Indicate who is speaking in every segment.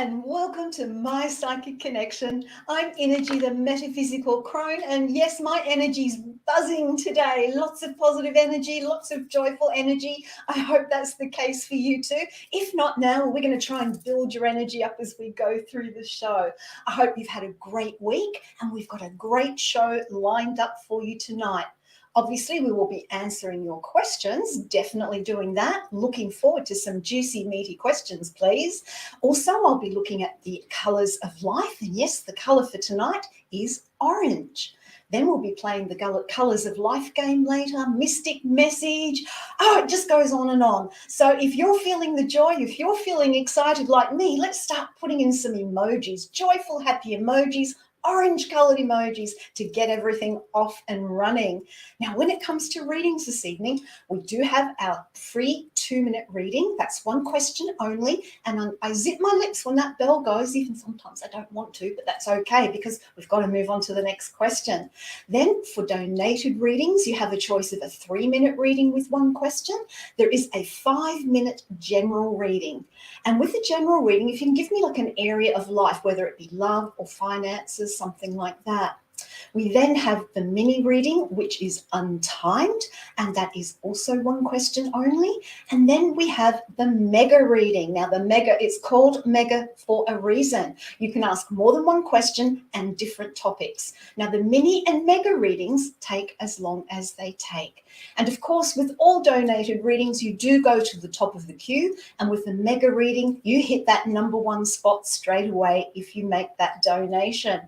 Speaker 1: and welcome to My Psychic Connection. I'm Innerji The Metaphysical Crone, and yes, my energy's buzzing today. Lots of positive energy, lots of joyful energy. I hope that's the case for you too. If not now, we're going to try and build your energy up as we go through the show. I hope you've had a great week, and we've got a great show lined up for you tonight. Obviously, we will be answering your questions, definitely doing that. Looking forward to some juicy, meaty questions, please. Also, I'll be looking at the colours of life. And yes, the colour for tonight is orange. Then we'll be playing the Colours of Life game later, Mystic Message. Oh, it just goes on and on. So if you're feeling the joy, if you're feeling excited like me, let's start putting in some emojis, joyful, happy emojis, orange coloured emojis to get everything off and running. Now, when it comes to readings this evening, we do have our free 2-minute reading. That's one question only. And I zip my lips when that bell goes. Even sometimes I don't want to, but that's okay because we've got to move on to the next question. Then for donated readings, you have a choice of a 3-minute reading with one question. There is a 5-minute general reading. And with the general reading, if you can give me like an area of life, whether it be love or finances, something like that. We then have the mini reading, which is untimed, and that is also one question only. And then we have the mega reading. Now, the mega, it's called mega for a reason. You can ask more than one question and different topics. Now, the mini and mega readings take as long as they take. And of course, with all donated readings, you do go to the top of the queue. And with the mega reading, you hit that #1 spot straight away if you make that donation.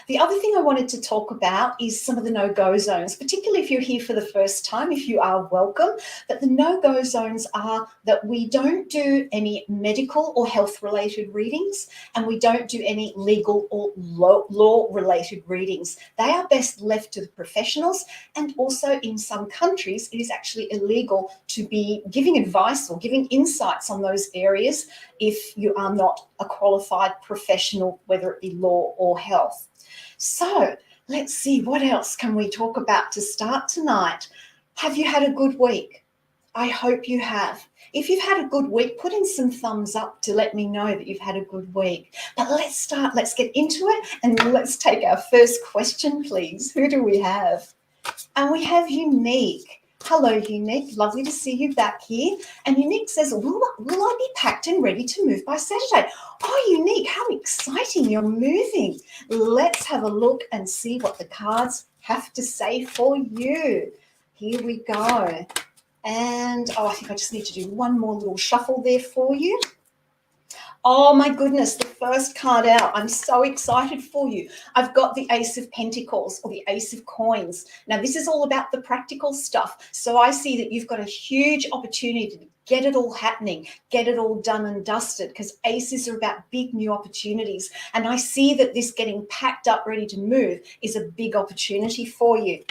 Speaker 1: The other thing I wanted to talk about is some of the no-go zones, particularly if you're here for the first time. If you are, welcome. But the no-go zones are that we don't do any medical or health-related readings, and we don't do any legal or law-related readings. They are best left to the professionals, and also in some countries, it is actually illegal to be giving advice or giving insights on those areas if you are not a qualified professional, whether it be law or health. So let's see, what else can we talk about to start tonight? Have you had a good week? I hope you have. If you've had a good week, put in some thumbs up to let me know that you've had a good week. But let's start, let's get into it, and let's take our first question, please. Who do we have? And we have Unique. Hello, Unique. Lovely to see you back here. And Unique says, will I be packed and ready to move by Saturday? Oh, Unique, how exciting. You're moving. Let's have a look and see what the cards have to say for you. Here we go. And, I think I just need to do one more little shuffle there for you. Oh my goodness, the first card out. I'm so excited for you. I've got the Ace of Pentacles or the Ace of Coins. Now, this is all about the practical stuff. So I see that you've got a huge opportunity to get it all happening, get it all done and dusted, because aces are about big new opportunities. And I see that this getting packed up, ready to move is a big opportunity for you.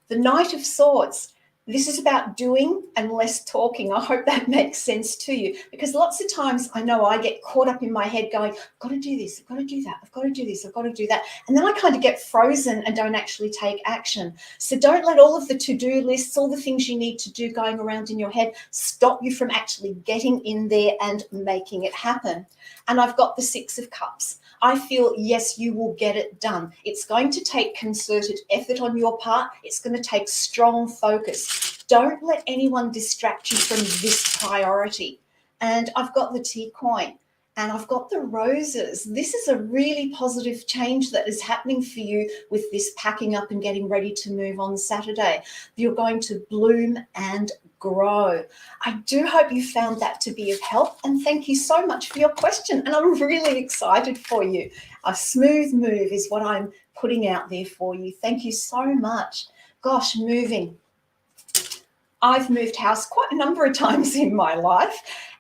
Speaker 1: The Knight of Swords. This is about doing and less talking. I hope that makes sense to you, because lots of times I know I get caught up in my head going, I've got to do this, I've got to do that, I've got to do this, I've got to do that. And then I kind of get frozen and don't actually take action. So don't let all of the to-do lists, all the things you need to do going around in your head stop you from actually getting in there and making it happen. And I've got the Six of Cups. I feel, yes, you will get it done. It's going to take concerted effort on your part. It's going to take strong focus. Don't let anyone distract you from this priority. And I've got the T-coin and I've got the roses. This is a really positive change that is happening for you with this packing up and getting ready to move on Saturday. You're going to bloom and grow. I do hope you found that to be of help, and thank you so much for your question, and I'm really excited for you. A smooth move is what I'm putting out there for you. Thank you so much. Gosh, moving. I've moved house quite a number of times in my life,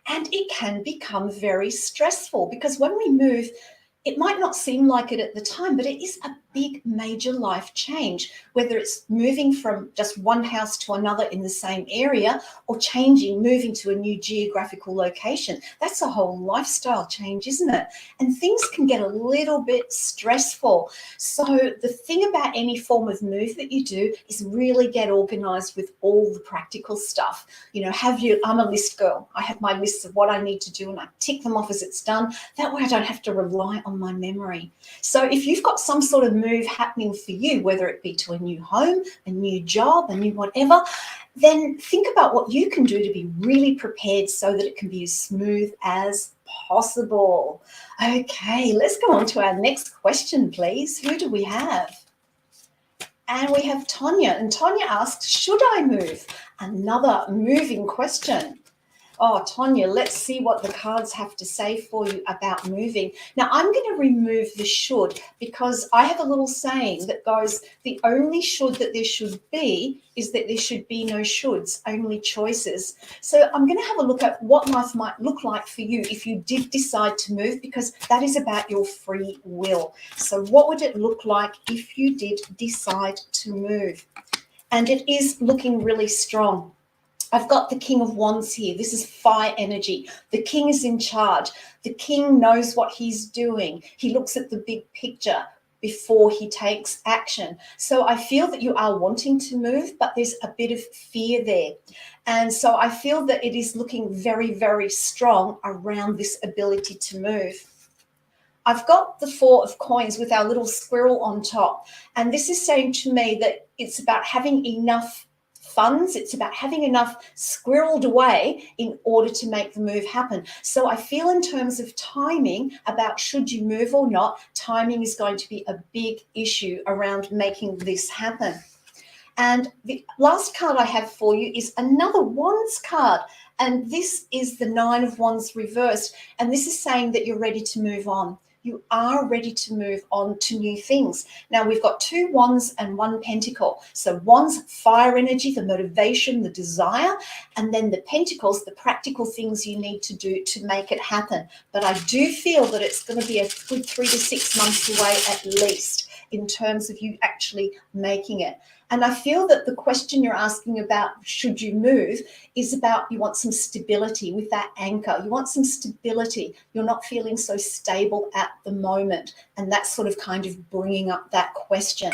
Speaker 1: and it can become very stressful because when we move, it might not seem like it at the time, but it is a big major life change, whether it's moving from just one house to another in the same area or moving to a new geographical location. That's a whole lifestyle change, isn't it? And things can get a little bit stressful. So the thing about any form of move that you do is really get organized with all the practical stuff. I'm a list girl. I have my lists of what I need to do and I tick them off as it's done. That way I don't have to rely on my memory. So if you've got some sort of move happening for you, whether it be to a new home, a new job, a new whatever, then think about what you can do to be really prepared so that it can be as smooth as possible. Okay, let's go on to our next question, please. Who do we have? And we have Tonya. And Tonya asks, should I move? Another moving question. Oh, Tonya, let's see what the cards have to say for you about moving. Now, I'm going to remove the should because I have a little saying that goes, the only should that there should be is that there should be no shoulds, only choices. So I'm going to have a look at what life might look like for you if you did decide to move, because that is about your free will. So what would it look like if you did decide to move? And it is looking really strong. I've got the King of Wands here. This is fire energy. The King is in charge. The King knows what he's doing. He looks at the big picture before he takes action. So I feel that you are wanting to move, but there's a bit of fear there. And so I feel that it is looking very, very strong around this ability to move. I've got the Four of Coins with our little squirrel on top. And this is saying to me that it's about having enough funds. It's about having enough squirreled away in order to make the move happen. So I feel in terms of timing about should you move or not, timing is going to be a big issue around making this happen. And the last card I have for you is another Wands card. And this is the Nine of Wands reversed. And this is saying that you're ready to move on. You are ready to move on to new things. Now, we've got two Wands and one Pentacle. So Wands, fire energy, the motivation, the desire, and then the Pentacles, the practical things you need to do to make it happen. But I do feel that it's going to be a good 3 to 6 months away at least in terms of you actually making it. And I feel that the question you're asking about should you move is about you want some stability with that anchor. You want some stability. You're not feeling so stable at the moment. And that's sort of kind of bringing up that question.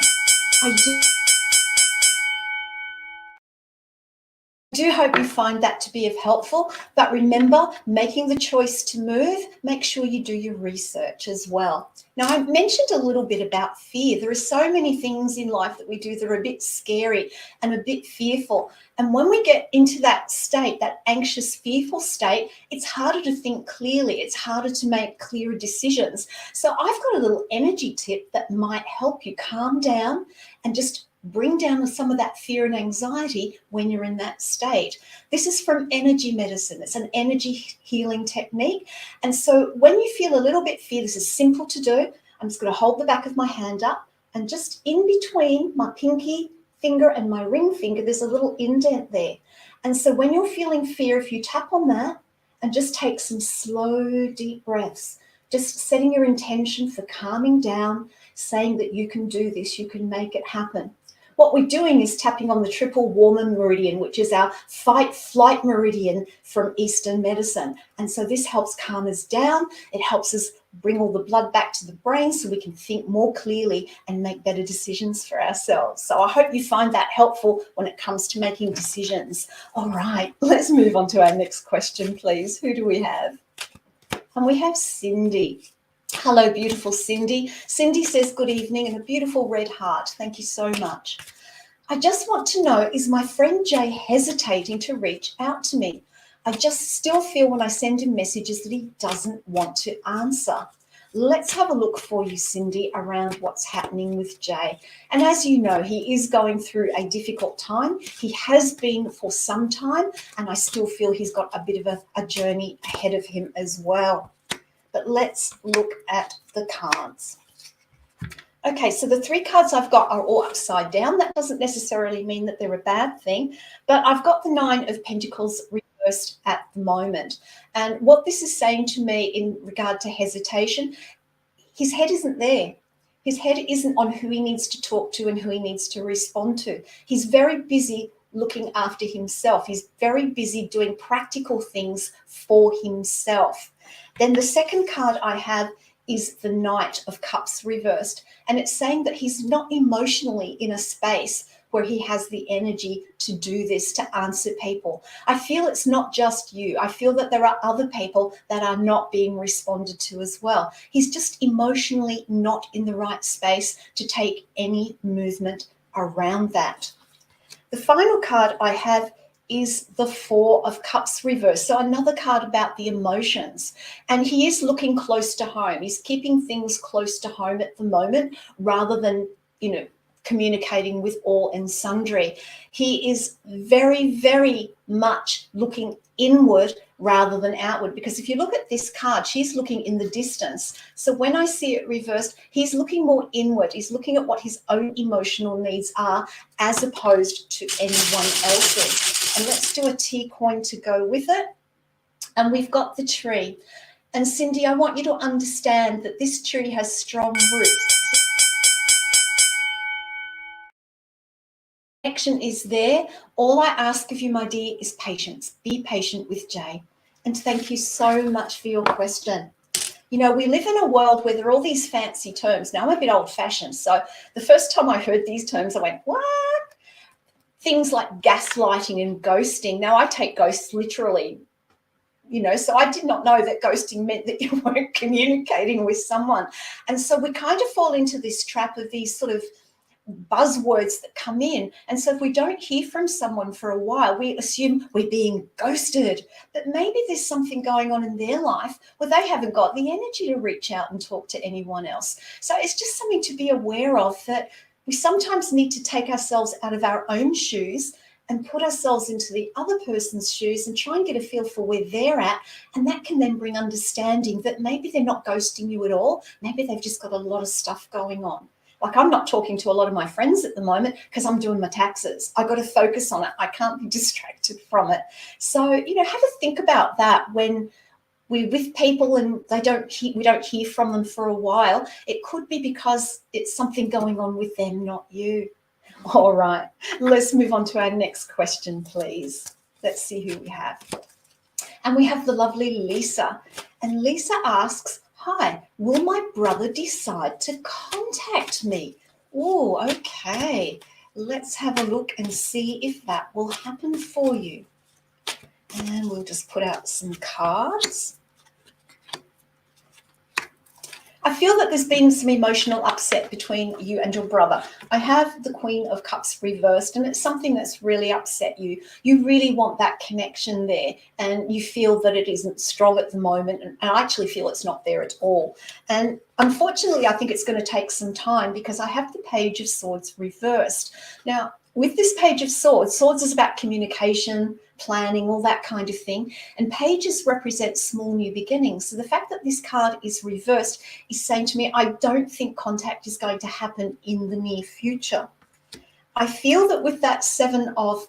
Speaker 1: I do hope you find that to be of helpful, but remember, making the choice to move, make sure you do your research as well. Now, I mentioned a little bit about fear. There are so many things in life that we do that are a bit scary and a bit fearful. And when we get into that state, that anxious, fearful state, it's harder to think clearly. It's harder to make clearer decisions. So I've got a little energy tip that might help you calm down and just bring down some of that fear and anxiety when you're in that state. This is from energy medicine. It's an energy healing technique. And so when you feel a little bit fear, this is simple to do. I'm just going to hold the back of my hand up, and just in between my pinky finger and my ring finger, there's a little indent there. And so when you're feeling fear, if you tap on that and just take some slow, deep breaths, just setting your intention for calming down, saying that you can do this, you can make it happen. What we're doing is tapping on the triple warmer meridian, which is our fight-flight meridian from Eastern medicine. And so this helps calm us down. It helps us bring all the blood back to the brain so we can think more clearly and make better decisions for ourselves. So I hope you find that helpful when it comes to making decisions. All right, let's move on to our next question, please. Who do we have? And we have Cindy. Hello, beautiful Cindy. Cindy says good evening and a beautiful red heart. Thank you so much. I just want to know, is my friend Jay hesitating to reach out to me? I just still feel when I send him messages that he doesn't want to answer. Let's have a look for you, Cindy, around what's happening with Jay. And as you know, he is going through a difficult time. He has been for some time, and I still feel he's got a bit of a journey ahead of him as well. But let's look at the cards. Okay, so the 3 cards I've got are all upside down. That doesn't necessarily mean that they're a bad thing, but I've got the 9 of Pentacles reversed at the moment. And what this is saying to me in regard to hesitation, his head isn't there. His head isn't on who he needs to talk to and who he needs to respond to. He's very busy looking after himself. He's very busy doing practical things for himself. Then the second card I have is the Knight of Cups reversed. And it's saying that he's not emotionally in a space where he has the energy to do this, to answer people. I feel it's not just you. I feel that there are other people that are not being responded to as well. He's just emotionally not in the right space to take any movement around that. The final card I have is the Four of Cups reversed. So another card about the emotions. And he is looking close to home. He's keeping things close to home at the moment rather than, communicating with all and sundry. He is very, very much looking inward rather than outward, because if you look at this card, she's looking in the distance. So when I see it reversed, he's looking more inward. He's looking at what his own emotional needs are as opposed to anyone else's. And let's do a T coin to go with it. And we've got the tree. And Cindy, I want you to understand that this tree has strong roots. Connection is there. All I ask of you, my dear, is patience. Be patient with Jay. And thank you so much for your question. We live in a world where there are all these fancy terms. Now, I'm a bit old-fashioned, so the first time I heard these terms, I went, what? Things like gaslighting and ghosting. Now, I take ghosts literally, so I did not know that ghosting meant that you weren't communicating with someone. And so we kind of fall into this trap of these sort of buzzwords that come in. And so if we don't hear from someone for a while, we assume we're being ghosted. But maybe there's something going on in their life where they haven't got the energy to reach out and talk to anyone else. So it's just something to be aware of, that we sometimes need to take ourselves out of our own shoes and put ourselves into the other person's shoes and try and get a feel for where they're at. And that can then bring understanding that maybe they're not ghosting you at all. Maybe they've just got a lot of stuff going on. Like, I'm not talking to a lot of my friends at the moment because I'm doing my taxes. I've got to focus on it. I can't be distracted from it. So, have a think about that when we're with people and we don't hear from them for a while. It could be because it's something going on with them, not you. All right, let's move on to our next question, please. Let's see who we have. And we have the lovely Lisa. And Lisa asks, hi, will my brother decide to contact me? Oh, okay. Let's have a look and see if that will happen for you. And we'll just put out some cards. I feel that there's been some emotional upset between you and your brother. I have the Queen of Cups reversed, and it's something that's really upset you. You really want that connection there, and you feel that it isn't strong at the moment, and I actually feel it's not there at all. And unfortunately, I think it's going to take some time because I have the Page of Swords reversed. Now, with this Page of Swords, swords is about communication, planning, all that kind of thing. And pages represent small new beginnings. So the fact that this card is reversed is saying to me, I don't think contact is going to happen in the near future. I feel that with that Seven of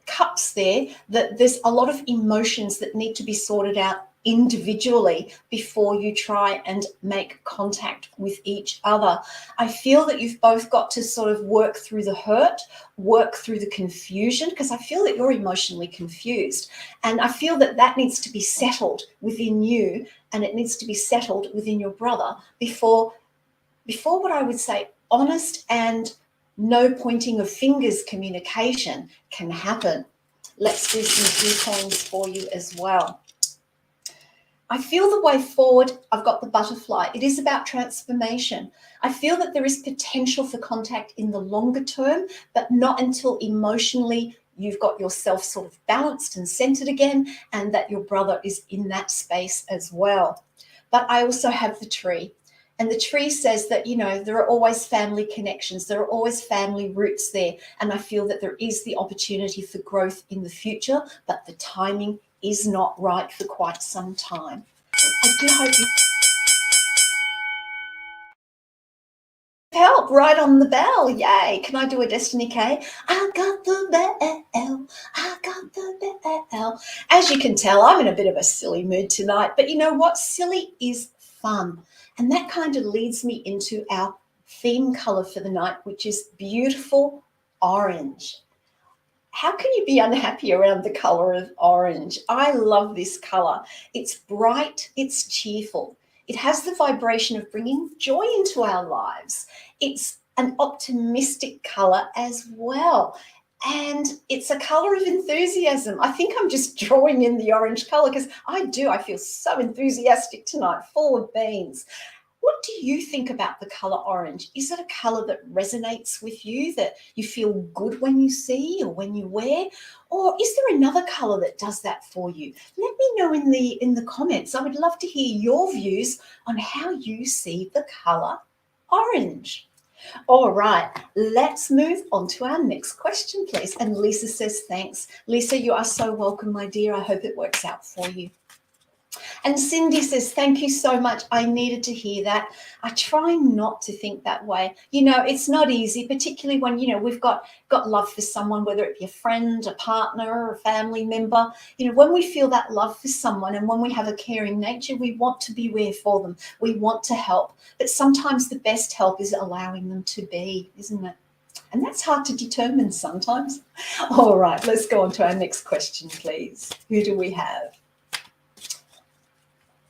Speaker 1: Cups there, that there's a lot of emotions that need to be sorted out individually before you try and make contact with each other. I feel that you've both got to sort of work through the hurt, work through the confusion, because I feel that you're emotionally confused. And I feel that that needs to be settled within you, and it needs to be settled within your brother before what I would say honest and no pointing of fingers communication can happen. Let's do some key coins for you as well. I feel the way forward, I've got the butterfly. It is about transformation. I feel that there is potential for contact in the longer term, but not until emotionally you've got yourself sort of balanced and centered again, and that your brother is in that space as well. But I also have the tree. And the tree says that, there are always family connections. There are always family roots there. And I feel that there is the opportunity for growth in the future, but the timing is not right for quite some time. I do hope you help right on the bell. Yay. Can I do a Destiny K? I got the bell. I got the bell. As you can tell, I'm in a bit of a silly mood tonight. But you know what? Silly is fun. And that kind of leads me into our theme color for the night, which is beautiful orange. How can you be unhappy around the color of orange? I love this color. It's bright, it's cheerful. It has the vibration of bringing joy into our lives. It's an optimistic color as well. And it's a color of enthusiasm. I think I'm just drawing in the orange color because I feel so enthusiastic tonight, full of beans. What do you think about the color orange? Is it a color that resonates with you, that you feel good when you see or when you wear? Or is there another color that does that for you? Let me know in the comments. I would love to hear your views on how you see the color orange. All right, let's move on to our next question, please. And Lisa says, thanks. Lisa, you are so welcome, my dear. I hope it works out for you. And Cindy says, thank you so much. I needed to hear that. I try not to think that way. You know, it's not easy, particularly when, you know, we've got love for someone, whether it be a friend, a partner, or a family member. You know, when we feel that love for someone and when we have a caring nature, we want to be there for them. We want to help. But sometimes the best help is allowing them to be, isn't it? And that's hard to determine sometimes. All right, let's go on to our next question, please. Who do we have?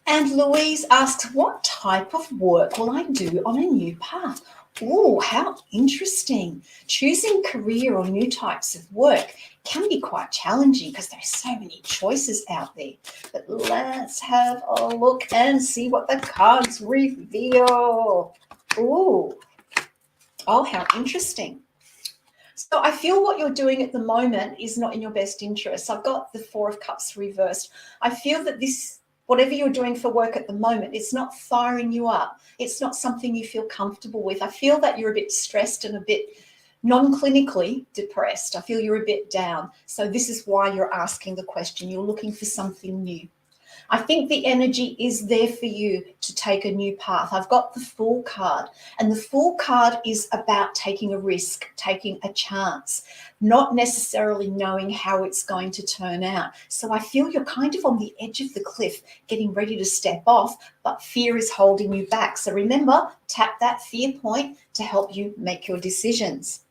Speaker 1: And Louise asks, what type of work will I do on a new path? Oh, how interesting. Choosing career or new types of work can be quite challenging because there's so many choices out there. But let's have a look and see what the cards reveal. Oh, how interesting. So I feel what you're doing at the moment is not in your best interest. I've got the Four of Cups reversed. I feel that whatever you're doing for work at the moment, it's not firing you up. It's not something you feel comfortable with. I feel that you're a bit stressed and a bit non-clinically depressed. I feel you're a bit down. So this is why you're asking the question. You're looking for something new. I think the energy is there for you to take a new path. I've got the Fool card, and the Fool card is about taking a risk, taking a chance, not necessarily knowing how it's going to turn out. So I feel you're kind of on the edge of the cliff, getting ready to step off, but fear is holding you back. So remember, tap that fear point to help you make your decisions.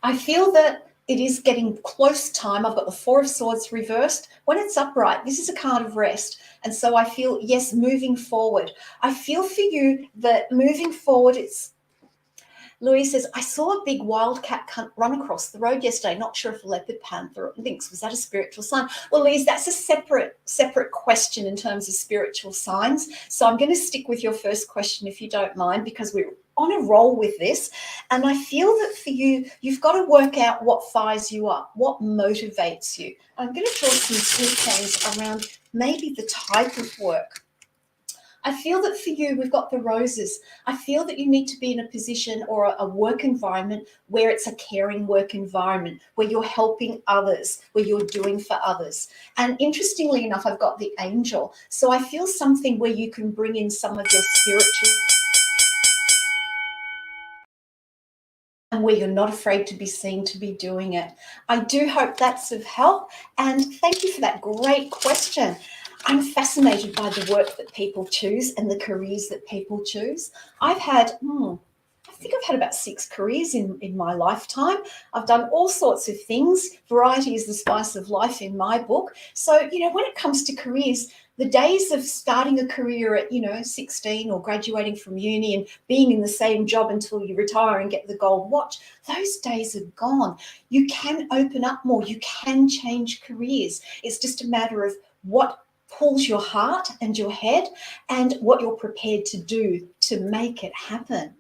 Speaker 1: I feel that it is getting close time. I've got the Four of Swords reversed. When it's upright, this is a card of rest. And so I feel, yes, moving forward. I feel for you that moving forward, Louise says, I saw a big wildcat run across the road yesterday. Not sure if a leopard, panther, or lynx. Was that a spiritual sign? Well, Louise, that's a separate question in terms of spiritual signs. So I'm going to stick with your first question, if you don't mind, because we're on a roll with this. And I feel that for you, you've got to work out what fires you up, what motivates you. I'm going to draw some details around maybe the type of work. I feel that for you, we've got the roses. I feel that you need to be in a position or a work environment where it's a caring work environment, where you're helping others, where you're doing for others. And interestingly enough, I've got the angel. So I feel something where you can bring in some of your spiritual and where you're not afraid to be seen to be doing it. I do hope that's of help. And thank you for that great question. I'm fascinated by the work that people choose and the careers that people choose. I've had, I think I've had about 6 careers in my lifetime. I've done all sorts of things. Variety is the spice of life in my book. So, you know, when it comes to careers, the days of starting a career at, 16 or graduating from uni and being in the same job until you retire and get the gold watch, those days are gone. You can open up more. You can change careers. It's just a matter of what pulls your heart and your head and what you're prepared to do to make it happen.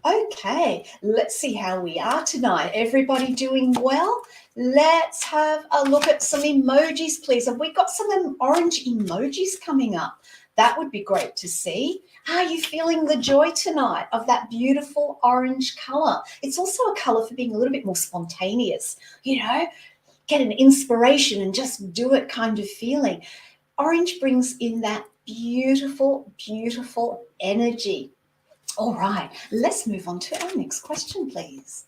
Speaker 1: Okay, let's see how we are tonight. Everybody doing well? Let's have a look at some emojis, please. Have we got some orange emojis coming up? That would be great to see. Are you feeling the joy tonight of that beautiful orange color? It's also a color for being a little bit more spontaneous, get an inspiration and just do it kind of feeling. Orange brings in that beautiful, beautiful energy. All right, let's move on to our next question, please.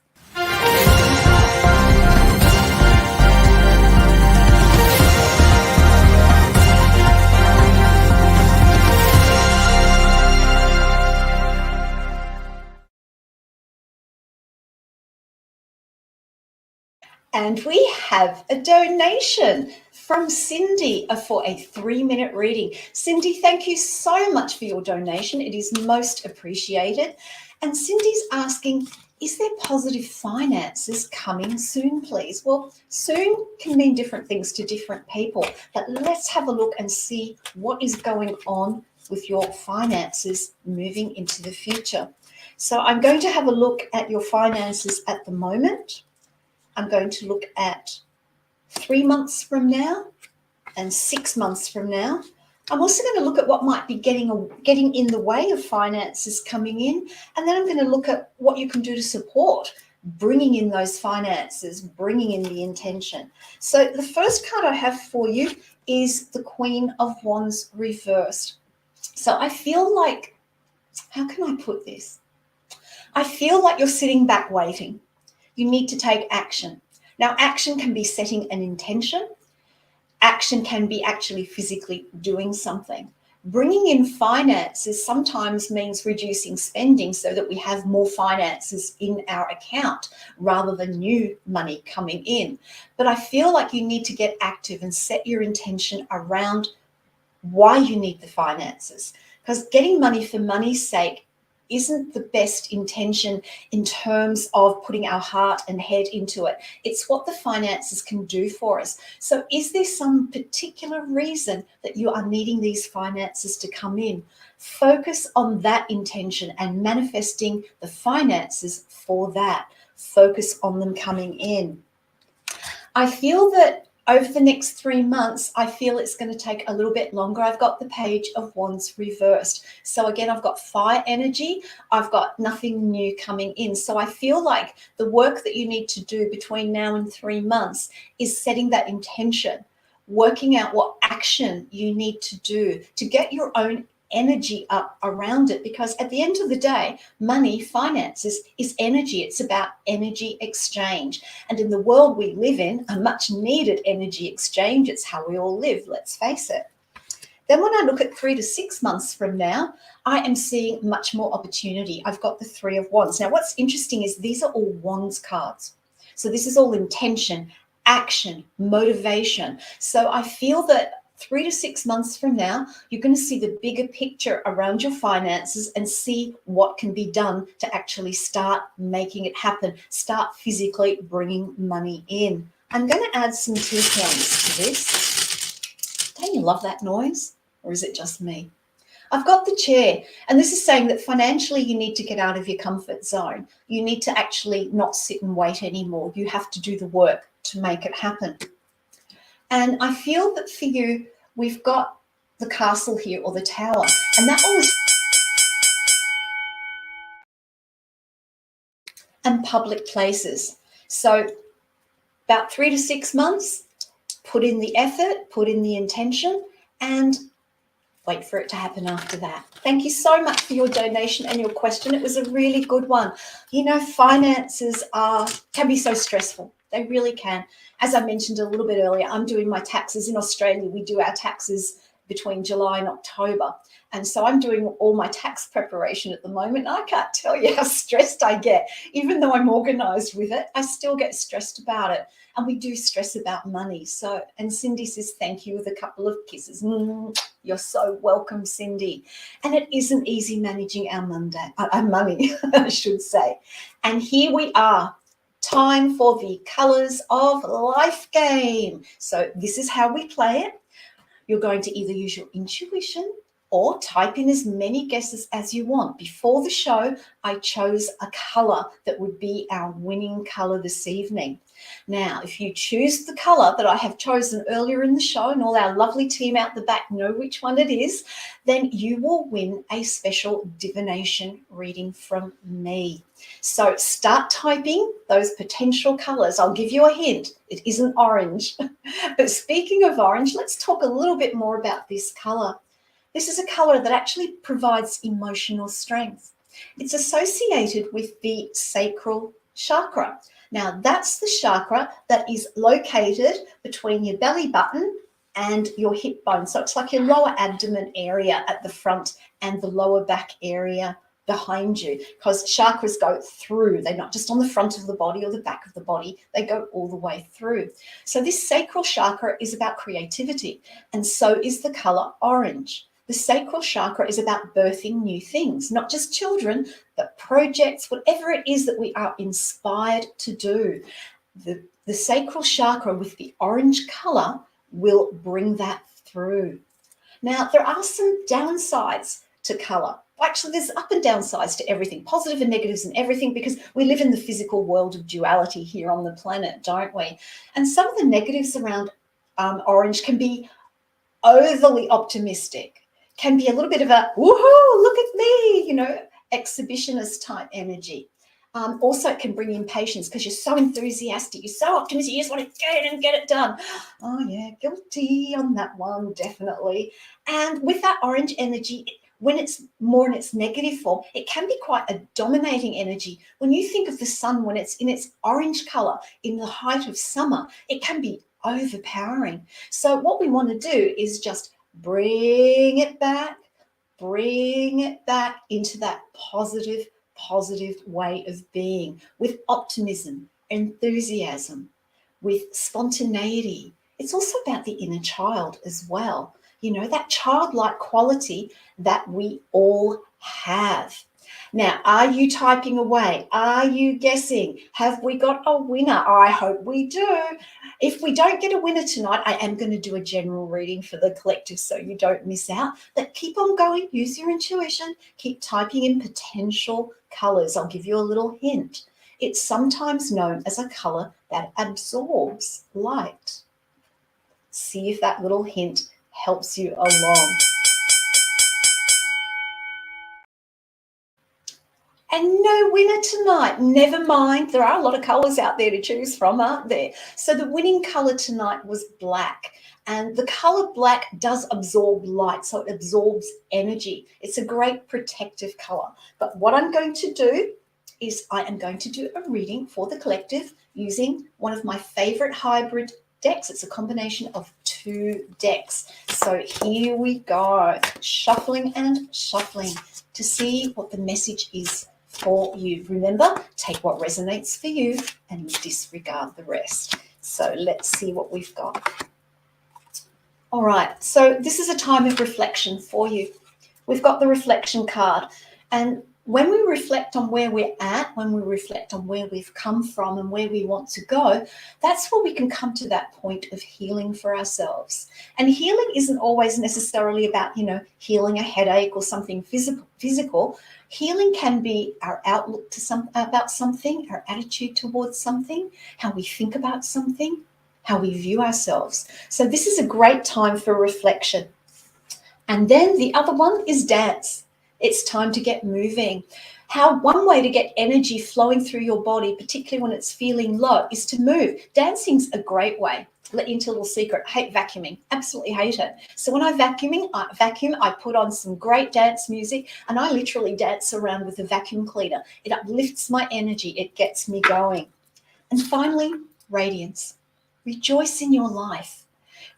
Speaker 1: And we have a donation from Cindy for a 3-minute reading. Cindy, thank you so much for your donation. It is most appreciated. And Cindy's asking, is there positive finances coming soon, please? Well, soon can mean different things to different people, but let's have a look and see what is going on with your finances moving into the future. So I'm going to have a look at your finances at the moment. I'm going to look at 3 months from now and 6 months from now. I'm also going to look at what might be getting in the way of finances coming in. And then I'm going to look at what you can do to support bringing in those finances, bringing in the intention. So the first card I have for you is the Queen of Wands reversed. So I feel like, how can I put this? I feel like you're sitting back waiting. You need to take action. Now, action can be setting an intention. Action can be actually physically doing something. Bringing in finances sometimes means reducing spending so that we have more finances in our account rather than new money coming in. But I feel like you need to get active and set your intention around why you need the finances, because getting money for money's sake isn't the best intention in terms of putting our heart and head into it. It's what the finances can do for us. So is there some particular reason that you are needing these finances to come in? Focus on that intention and manifesting the finances for that. Focus on them coming in. I feel that over the next 3 months, I feel it's going to take a little bit longer. I've got the Page of Wands reversed. So again, I've got fire energy. I've got nothing new coming in. So I feel like the work that you need to do between now and 3 months is setting that intention, working out what action you need to do to get your own energy up around it, because at the end of the day, money, finances is energy. It's about energy exchange. And in the world we live in, a much needed energy exchange. It's how we all live, let's face it. Then when I look at 3 to 6 months from now, I am seeing much more opportunity. I've got the Three of Wands. Now, what's interesting is these are all Wands cards. So this is all intention, action, motivation. So I feel that 3 to 6 months from now, you're going to see the bigger picture around your finances and see what can be done to actually start making it happen, start physically bringing money in. I'm going to add some tea points to this. Don't you love that noise? Or is it just me? I've got the chair, and this is saying that financially you need to get out of your comfort zone. You need to actually not sit and wait anymore. You have to do the work to make it happen. And I feel that for you, we've got the castle here, or the tower, and that always, and public places. So about 3 to 6 months, put in the effort, put in the intention, and wait for it to happen after that. Thank you so much for your donation and your question. It was a really good one. You know, finances can be so stressful. They really can. As I mentioned a little bit earlier, I'm doing my taxes in Australia. We do our taxes between July and October. And so I'm doing all my tax preparation at the moment. I can't tell you how stressed I get. Even though I'm organized with it, I still get stressed about it. And we do stress about money. So, and Cindy says, thank you with a couple of kisses. You're so welcome, Cindy. And it isn't easy managing our money, I should say. And here we are. Time for the Colors of Life game. So this is how we play it. You're going to either use your intuition or type in as many guesses as you want. Before the show, I chose a color that would be our winning color this evening. Now, if you choose the color that I have chosen earlier in the show, and all our lovely team out the back know which one it is, then you will win a special divination reading from me. So start typing those potential colors. I'll give you a hint. It isn't orange. But speaking of orange, let's talk a little bit more about this color. This is a color that actually provides emotional strength. It's associated with the sacral chakra. Now, that's the chakra that is located between your belly button and your hip bone. So it's like your lower abdomen area at the front and the lower back area behind you, because chakras go through. They're not just on the front of the body or the back of the body. They go all the way through. So this sacral chakra is about creativity, and so is the color orange. The sacral chakra is about birthing new things, not just children, but projects, whatever it is that we are inspired to do. The sacral chakra with the orange color will bring that through. Now, there are some downsides to color. Actually, there's up and down sides to everything, positive and negatives and everything, because we live in the physical world of duality here on the planet, don't we? And some of the negatives around orange can be overly optimistic, can be a little bit of a, woohoo, look at me, you know, exhibitionist type energy. Also, it can bring impatience because you're so enthusiastic, you're so optimistic, you just want to get in and get it done. Oh, yeah, guilty on that one, definitely. And with that orange energy, when it's more in its negative form, it can be quite a dominating energy. When you think of the sun, when it's in its orange color, in the height of summer, it can be overpowering. So what we want to do is just bring it back into that positive way of being, with optimism, enthusiasm, with spontaneity. It's also about the inner child as well. You know, that childlike quality that we all have. Now, are you typing away? Are you guessing? Have we got a winner? I hope we do. If we don't get a winner tonight, I am going to do a general reading for the collective so you don't miss out. But keep on going. Use your intuition. Keep typing in potential colors. I'll give you a little hint. It's sometimes known as a color that absorbs light. See if that little hint helps you along. And no winner tonight. Never mind. There are a lot of colours out there to choose from, aren't there? So the winning colour tonight was black. And the colour black does absorb light, so it absorbs energy. It's a great protective colour. But what I'm going to do is I am going to do a reading for the collective using one of my favourite hybrid decks. It's a combination of 2 decks. So here we go, shuffling and shuffling to see what the message is for you. Remember, take what resonates for you and disregard the rest. So let's see what we've got. All right, so this is a time of reflection for you. We've got the reflection card, and when we reflect on where we're at, when we reflect on where we've come from and where we want to go, that's where we can come to that point of healing for ourselves. And healing isn't always necessarily about, you know, healing a headache or something physical. Healing can be our outlook to about something, our attitude towards something, how we think about something, how we view ourselves. So this is a great time for reflection. And then the other one is dance. It's time to get moving. One way to get energy flowing through your body, particularly when it's feeling low, is to move. Dancing's a great way. Let you into a little secret. I hate vacuuming. Absolutely hate it. So when I vacuum, I put on some great dance music, and I literally dance around with a vacuum cleaner. It uplifts my energy. It gets me going. And finally, radiance. Rejoice in your life.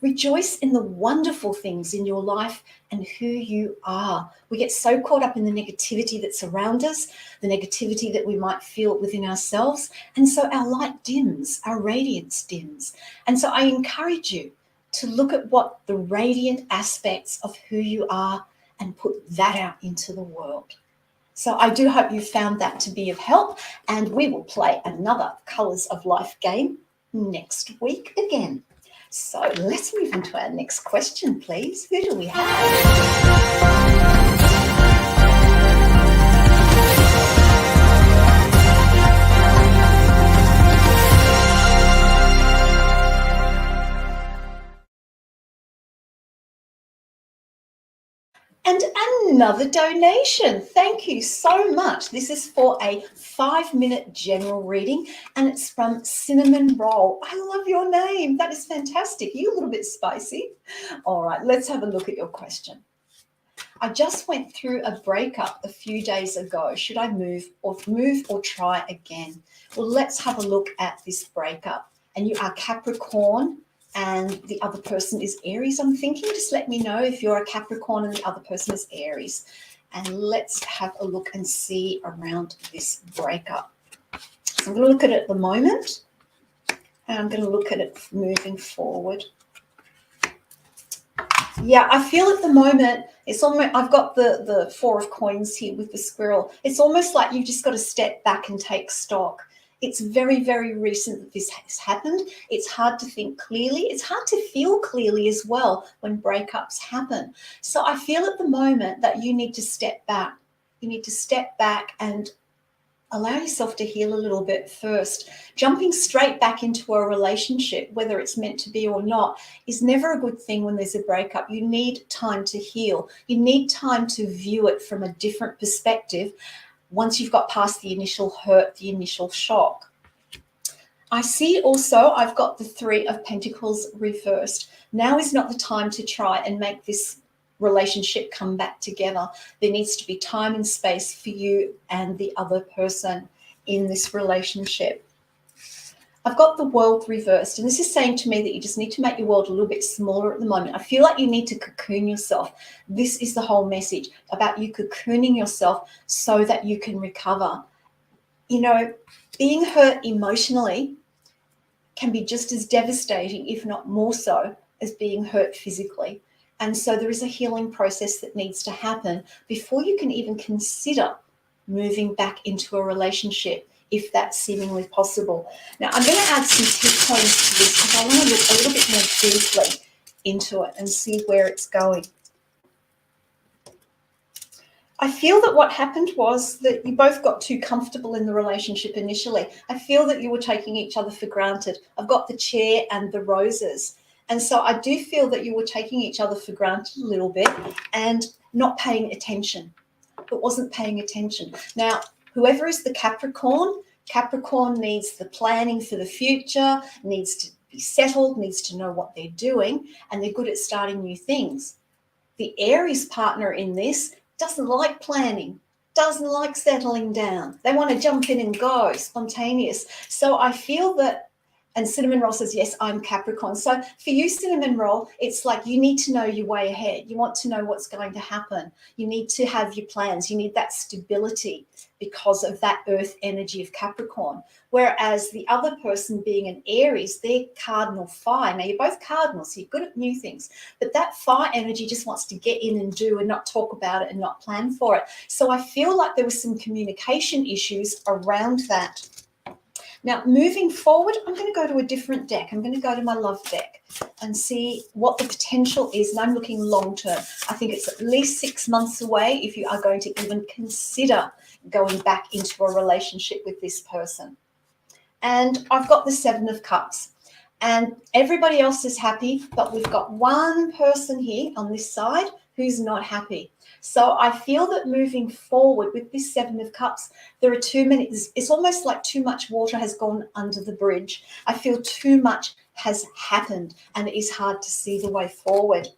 Speaker 1: Rejoice in the wonderful things in your life and who you are. We get so caught up in the negativity that's around us, the negativity that we might feel within ourselves. And so our light dims, our radiance dims. And so I encourage you to look at what the radiant aspects of who you are and put that out into the world. So I do hope you found that to be of help, and we will play another Colours of Life game next week again. So let's move on to our next question, please. Who do we have? And another donation. Thank you so much. This is for a 5-minute general reading, and it's from Cinnamon Roll. I love your name. That is fantastic. You're a little bit spicy. All right, let's have a look at your question. I just went through a breakup a few days ago. Should I move or try again? Well, let's have a look at this breakup. And you are Capricorn, and the other person is Aries, I'm thinking. Just let me know if you're a Capricorn and the other person is Aries. and let's have a look and see around this breakup. So I'm going to look at it at the moment, and I'm going to look at it moving forward. Yeah, I feel at the moment, it's almost, I've got the Four of Coins here with the squirrel. It's almost like you've just got to step back and take stock. It's very, very recent that this has happened. It's hard to think clearly. It's hard to feel clearly as well when breakups happen. So I feel at the moment that you need to step back. You need to step back and allow yourself to heal a little bit first. Jumping straight back into a relationship, whether it's meant to be or not, is never a good thing when there's a breakup. You need time to heal. You need time to view it from a different perspective once you've got past the initial hurt, the initial shock. I see also I've got the Three of Pentacles reversed. Now is not the time to try and make this relationship come back together. There needs to be time and space for you and the other person in this relationship. I've got the World reversed, and this is saying to me that you just need to make your world a little bit smaller at the moment. I feel like you need to cocoon yourself. This is the whole message about you cocooning yourself so that you can recover. You know, being hurt emotionally can be just as devastating, if not more so, as being hurt physically. And so there is a healing process that needs to happen before you can even consider moving back into a relationship, if that's seemingly possible. Now, I'm going to add some tip points to this because I want to look a little bit more deeply into it and see where it's going. I feel that what happened was that you both got too comfortable in the relationship initially. I feel that you were taking each other for granted. I've got the chair and the roses. And so I do feel that you were taking each other for granted a little bit and not paying attention. But wasn't paying attention. Now, whoever is the Capricorn needs the planning for the future, needs to be settled, needs to know what they're doing, and they're good at starting new things. The Aries partner in this doesn't like planning, doesn't like settling down. They want to jump in and go, spontaneous. So I feel that, and Cinnamon Roll says, yes, I'm Capricorn. So for you, Cinnamon Roll, it's like you need to know your way ahead. You want to know what's going to happen. You need to have your plans. You need that stability because of that earth energy of Capricorn. Whereas the other person being an Aries, they're cardinal fire. Now, you're both cardinals, so you're good at new things. But that fire energy just wants to get in and do and not talk about it and not plan for it. So I feel like there were some communication issues around that. Now, moving forward, I'm going to go to a different deck. I'm going to go to my love deck and see what the potential is. And I'm looking long term. I think it's at least 6 months away if you are going to even consider going back into a relationship with this person. And I've got the Seven of Cups. And everybody else is happy, but we've got one person here on this side who's not happy. So I feel that moving forward with this Seven of Cups, there are too many, it's almost like too much water has gone under the bridge. I feel too much has happened and it is hard to see the way forward.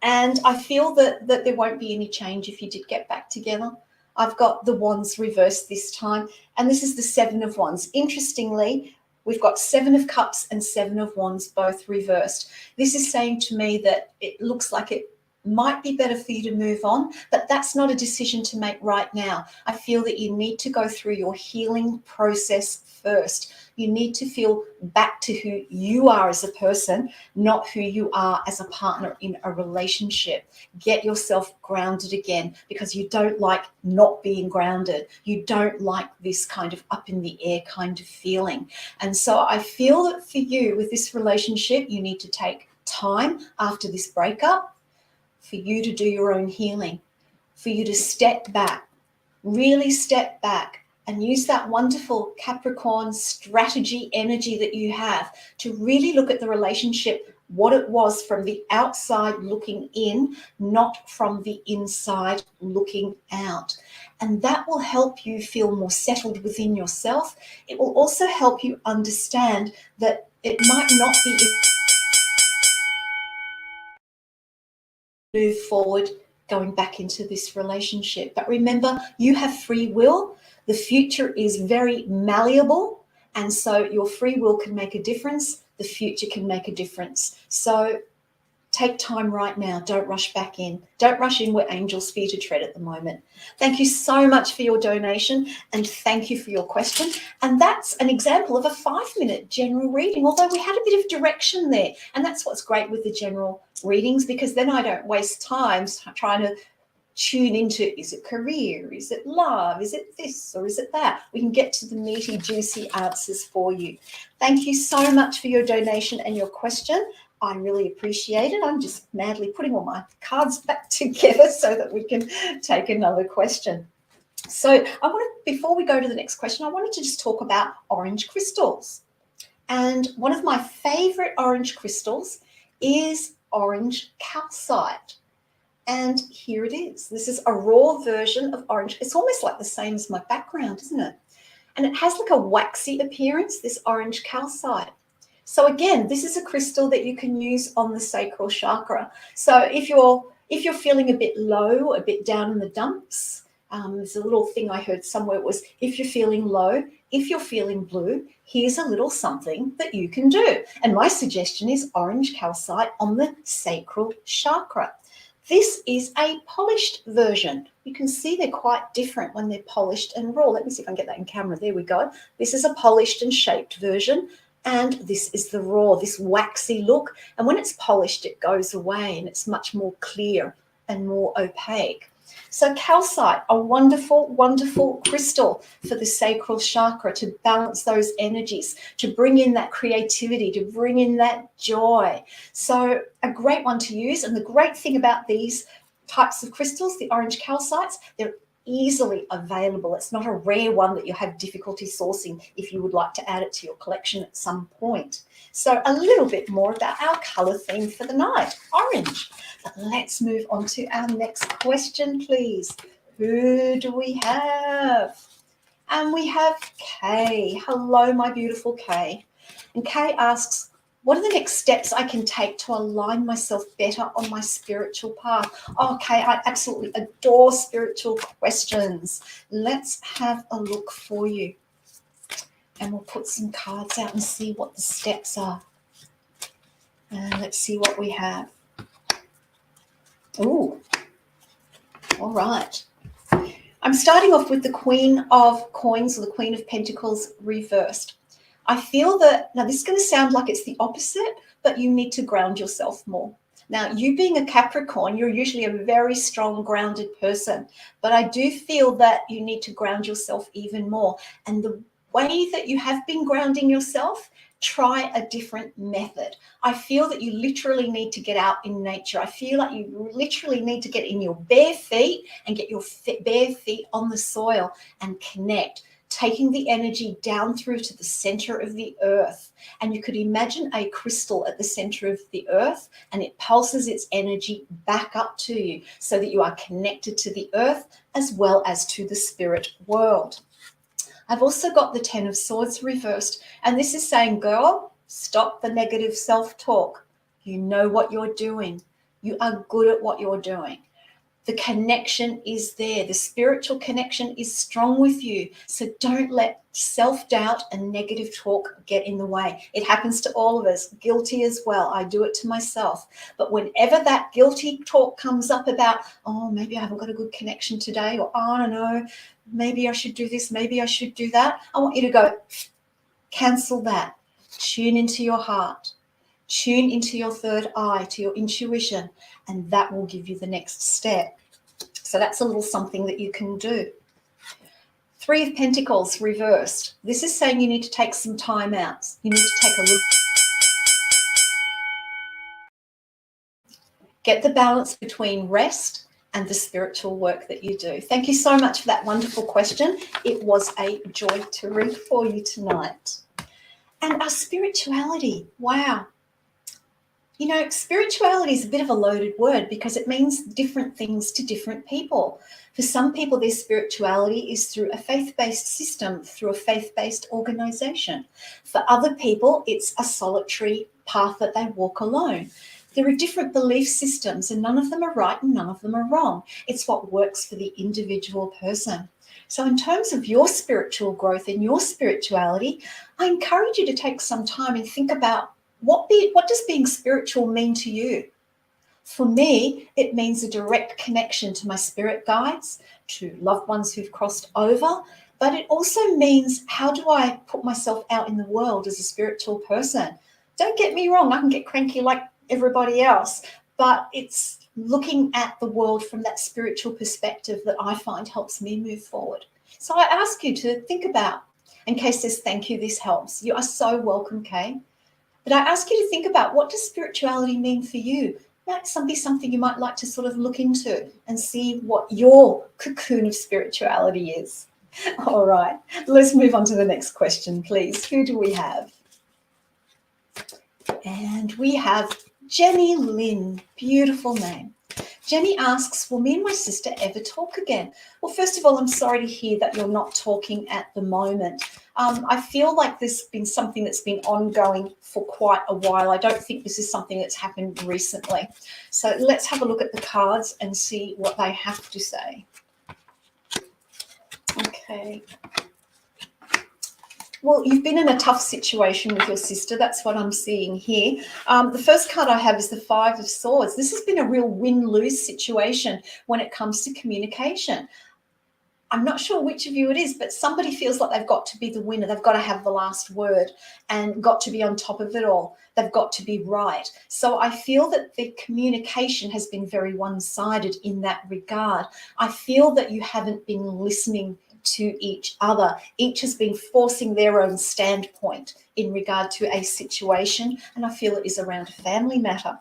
Speaker 1: And I feel that there won't be any change if you did get back together. I've got the Wands reversed this time, and this is the Seven of Wands. Interestingly, we've got Seven of Cups and Seven of Wands both reversed. This is saying to me that it looks like it might be better for you to move on, but that's not a decision to make right now. I feel that you need to go through your healing process first. You need to feel back to who you are as a person, not who you are as a partner in a relationship. Get yourself grounded again, because you don't like not being grounded. You don't like this kind of up in the air kind of feeling. And so I feel that for you with this relationship, you need to take time after this breakup for you to do your own healing, for you to step back, really step back and use that wonderful Capricorn strategy energy that you have to really look at the relationship, what it was from the outside looking in, not from the inside looking out. And that will help you feel more settled within yourself. It will also help you understand that it might not be move forward going back into this relationship. But remember, you have free will. The future is very malleable, and so your free will can make a difference. The future can make a difference. So Take time right now. Don't rush back in. Don't rush in where angels fear to tread at the moment. Thank you so much for your donation, and thank you for your question. And that's an example of a 5-minute general reading, although we had a bit of direction there. And that's what's great with the general readings, because then I don't waste time trying to tune into, is it career, is it love, is it this or is it that? We can get to the meaty, juicy answers for you. Thank you so much for your donation and your question. I really appreciate it. I'm just madly putting all my cards back together so that we can take another question. So before we go to the next question, I wanted to just talk about orange crystals. And one of my favorite orange crystals is orange calcite. And here it is. This is a raw version of orange. It's almost like the same as my background, isn't it? And it has like a waxy appearance, this orange calcite. So again, this is a crystal that you can use on the sacral chakra. So if you're feeling a bit low, a bit down in the dumps, there's a little thing I heard somewhere. It was, if you're feeling low, if you're feeling blue, here's a little something that you can do. And my suggestion is orange calcite on the sacral chakra. This is a polished version. You can see they're quite different when they're polished and raw. Let me see if I can get that in camera. There we go. This is a polished and shaped version. And this is the raw, this waxy look. And when it's polished, it goes away and it's much more clear and more opaque. So calcite, a wonderful, wonderful crystal for the sacral chakra to balance those energies, to bring in that creativity, to bring in that joy. So a great one to use. And the great thing about these types of crystals, the orange calcites, they're easily available. It's not a rare one that you have difficulty sourcing if you would like to add it to your collection at some point. So a little bit more about our colour theme for the night, orange. But let's move on to our next question, please. Who do we have? And we have Kay. Hello, my beautiful Kay. And Kay asks, what are the next steps I can take to align myself better on my spiritual path? Okay, I absolutely adore spiritual questions. Let's have a look for you. And we'll put some cards out and see what the steps are. And let's see what we have. Ooh, all right. I'm starting off with the Queen of Coins, or the Queen of Pentacles reversed. I feel that, now this is going to sound like it's the opposite, but you need to ground yourself more. Now, you being a Capricorn, you're usually a very strong, grounded person, but I do feel that you need to ground yourself even more. And the way that you have been grounding yourself, try a different method. I feel that you literally need to get out in nature. I feel like you literally need to get in your bare feet and get your bare feet on the soil and connect, taking the energy down through to the center of the earth. And you could imagine a crystal at the center of the earth, and it pulses its energy back up to you so that you are connected to the earth as well as to the spirit world. I've also got the 10 of Swords reversed, and this is saying, girl, stop the negative self-talk. You know what you're doing. You are good at what you're doing. The connection is there. The spiritual connection is strong with you. So don't let self-doubt and negative talk get in the way. It happens to all of us. Guilty as well. I do it to myself. But whenever that guilty talk comes up about, oh, maybe I haven't got a good connection today, or oh, I don't know, maybe I should do this, maybe I should do that, I want you to go, cancel that. Tune into your heart. Tune into your third eye, to your intuition, and that will give you the next step. So that's a little something that you can do. 3 of Pentacles reversed. This is saying you need to take some time out. You need to take a look. Get the balance between rest and the spiritual work that you do. Thank you so much for that wonderful question. It was a joy to read for you tonight. And our spirituality, wow. You know, spirituality is a bit of a loaded word because it means different things to different people. For some people, their spirituality is through a faith-based system, through a faith-based organization. For other people, it's a solitary path that they walk alone. There are different belief systems, and none of them are right and none of them are wrong. It's what works for the individual person. So in terms of your spiritual growth and your spirituality, I encourage you to take some time and think about what does being spiritual mean to you? For me, it means a direct connection to my spirit guides, to loved ones who've crossed over, but it also means, how do I put myself out in the world as a spiritual person? Don't get me wrong, I can get cranky like everybody else, but it's looking at the world from that spiritual perspective that I find helps me move forward. So I ask you to think about, and Kay says, thank you, this helps. You are so welcome, Kay. But I ask you to think about, what does spirituality mean for you? Might be something you might like to sort of look into and see what your cocoon of spirituality is. All right, let's move on to the next question, please. Who do we have? And we have Jenny Lynn. Beautiful name. Jenny asks, will me and my sister ever talk again? Well, first of all, I'm sorry to hear that you're not talking at the moment. I feel like there's been something that's been ongoing for quite a while. I don't think this is something that's happened recently. So let's have a look at the cards and see what they have to say. Okay. Well, you've been in a tough situation with your sister. That's what I'm seeing here. The first card I have is the Five of Swords. This has been a real win-lose situation when it comes to communication. I'm not sure which of you it is, but somebody feels like they've got to be the winner. They've got to have the last word and got to be on top of it all. They've got to be right. So I feel that the communication has been very one-sided in that regard. I feel that you haven't been listening to each other. Each has been forcing their own standpoint in regard to a situation, and I feel it is around a family matter.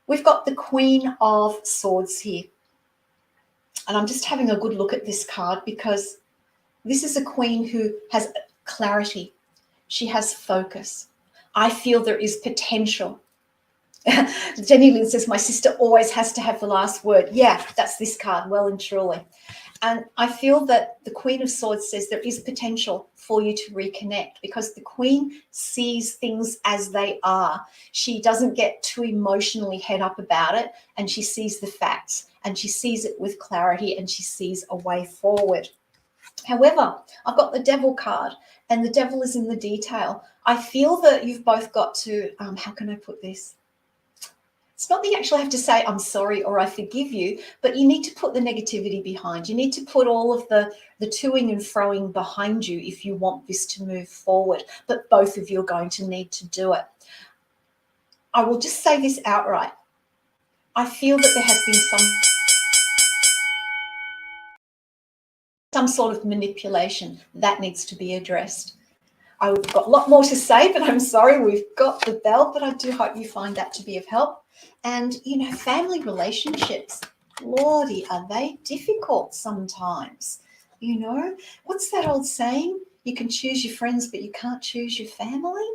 Speaker 1: We've got the Queen of Swords here. And I'm just having a good look at this card because this is a queen who has clarity. She has focus. I feel there is potential. Jenny Lynn says, my sister always has to have the last word. Yeah, that's this card, well and truly. And I feel that the Queen of Swords says there is potential for you to reconnect because the Queen sees things as they are. She doesn't get too emotionally head up about it, and she sees the facts and she sees it with clarity and she sees a way forward. However, I've got the Devil card, and the Devil is in the detail. I feel that you've both got to, how can I put this? It's not that you actually have to say, I'm sorry or I forgive you, but you need to put the negativity behind. You need to put all of the toing and froing behind you if you want this to move forward. But both of you are going to need to do it. I will just say this outright. I feel that there has been some sort of manipulation that needs to be addressed. I've got a lot more to say, but I'm sorry, we've got the bell, but I do hope you find that to be of help. And, you know, family relationships, Lordy, are they difficult sometimes? You know, what's that old saying? You can choose your friends, but you can't choose your family.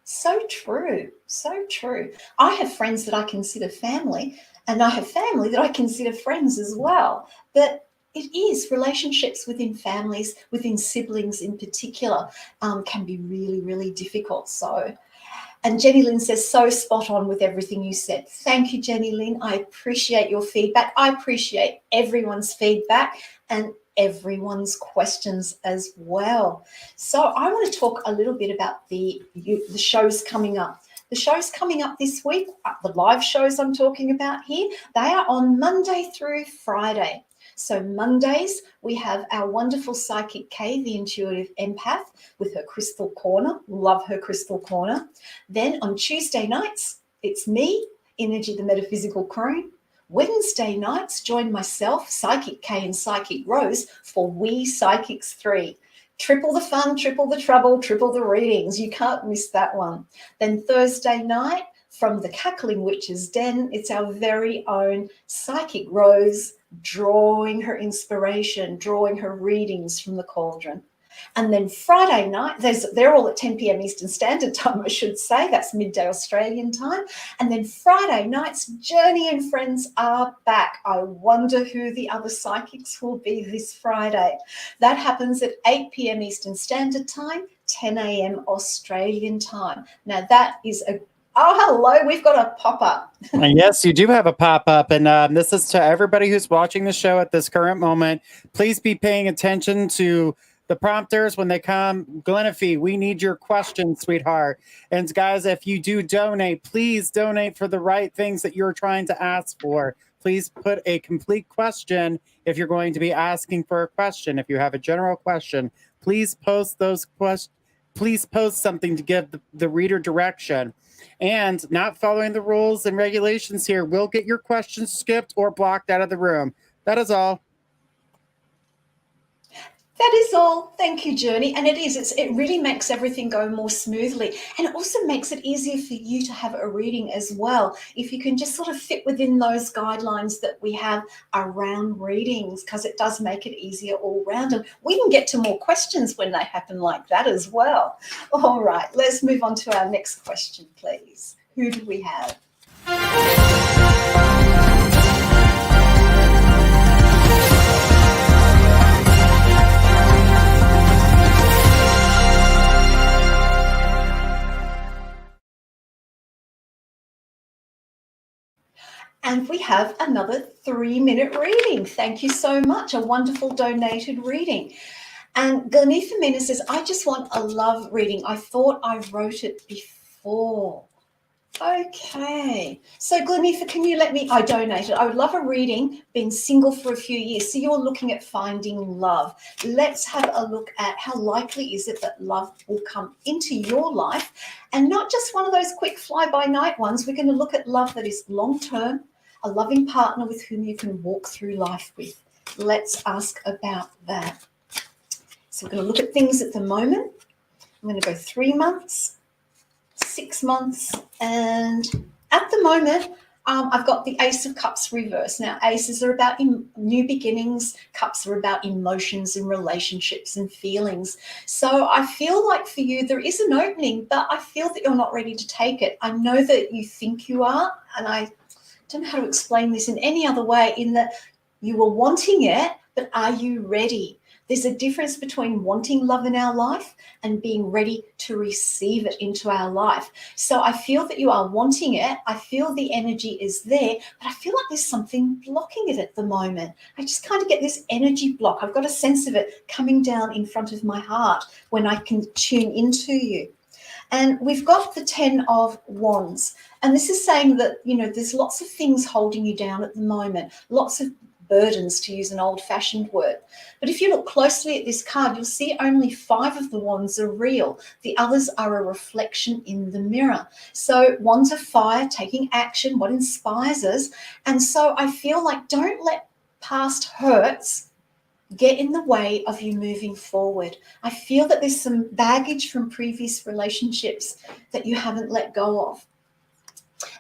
Speaker 1: So true, so true. I have friends that I consider family, and I have family that I consider friends as well. But it is relationships within families, within siblings in particular, can be really, really difficult. So, and Jenny Lynn says, so spot on with everything you said. Thank you, Jenny Lynn. I appreciate your feedback. I appreciate everyone's feedback and everyone's questions as well. So I want to talk a little bit about the shows coming up. The shows coming up this week, the live shows I'm talking about here, they are on Monday through Friday. So Mondays, we have our wonderful Psychic Kay, the intuitive empath, with her crystal corner. Love her crystal corner. Then on Tuesday nights, it's me, Innerji The Metaphysical Crone. Wednesday nights, join myself, Psychic Kay and Psychic Rose, for We Psychics 3. Triple the fun, triple the trouble, triple the readings. You can't miss that one. Then Thursday night, from the Cackling Witch's Den, it's our very own Psychic Rose, drawing her inspiration, drawing her readings from the cauldron. And then Friday night, they're all at 10 p.m. Eastern Standard Time, I should say. That's midday Australian time. And then Friday nights, Journey and Friends are back. I wonder who the other psychics will be this Friday. That happens at 8 p.m. Eastern Standard Time, 10 a.m. Australian time. Now, that is a oh, hello. We've got a pop-up.
Speaker 2: Yes, you do have a pop-up. And this is to everybody who's watching the show at this current moment. Please be paying attention to The prompters, when they come, Glenafee, we need your questions, sweetheart. And guys, if you do donate, please donate for the right things that you're trying to ask for. Please put a complete question if you're going to be asking for a question. If you have a general question, please post those questions. Please post something to give the reader direction. And not following the rules and regulations here will get your questions skipped or blocked out of the room. That is all.
Speaker 1: That is all. Thank you, Journey. And it really makes everything go more smoothly. And it also makes it easier for you to have a reading as well. If you can just sort of fit within those guidelines that we have around readings, because it does make it easier all round. And we can get to more questions when they happen like that as well. All right, let's move on to our next question, please. Who do we have? And we have another 3-minute reading. Thank you so much. A wonderful donated reading. And Glenefa Mina says, I just want a love reading. I thought I wrote it before. Okay. So Glenefa, can you I donated. I would love a reading, been single for a few years. So you're looking at finding love. Let's have a look at how likely is it that love will come into your life, and not just one of those quick fly-by-night ones. We're going to look at love that is long-term, a loving partner with whom you can walk through life with. Let's ask about that. So we're going to look at things at the moment. I'm going to go 3 months, 6 months, and at the moment, I've got the Ace of Cups reversed. Now, aces are about new beginnings. Cups are about emotions and relationships and feelings. So I feel like for you, there is an opening, but I feel that you're not ready to take it. I know that you think you are, and I don't know how to explain this in any other way, in that you were wanting it, but are you ready? There's a difference between wanting love in our life and being ready to receive it into our life. So I feel that you are wanting it. I feel the energy is there, but I feel like there's something blocking it at the moment. I just kind of get this energy block. I've got a sense of it coming down in front of my heart when I can tune into you. And we've got the 10 of Wands. And this is saying that, there's lots of things holding you down at the moment, lots of burdens, to use an old-fashioned word. But if you look closely at this card, you'll see only 5 of the wands are real. The others are a reflection in the mirror. So wands of fire, taking action, what inspires us. And so I feel like don't let past hurts get in the way of you moving forward. I feel that there's some baggage from previous relationships that you haven't let go of.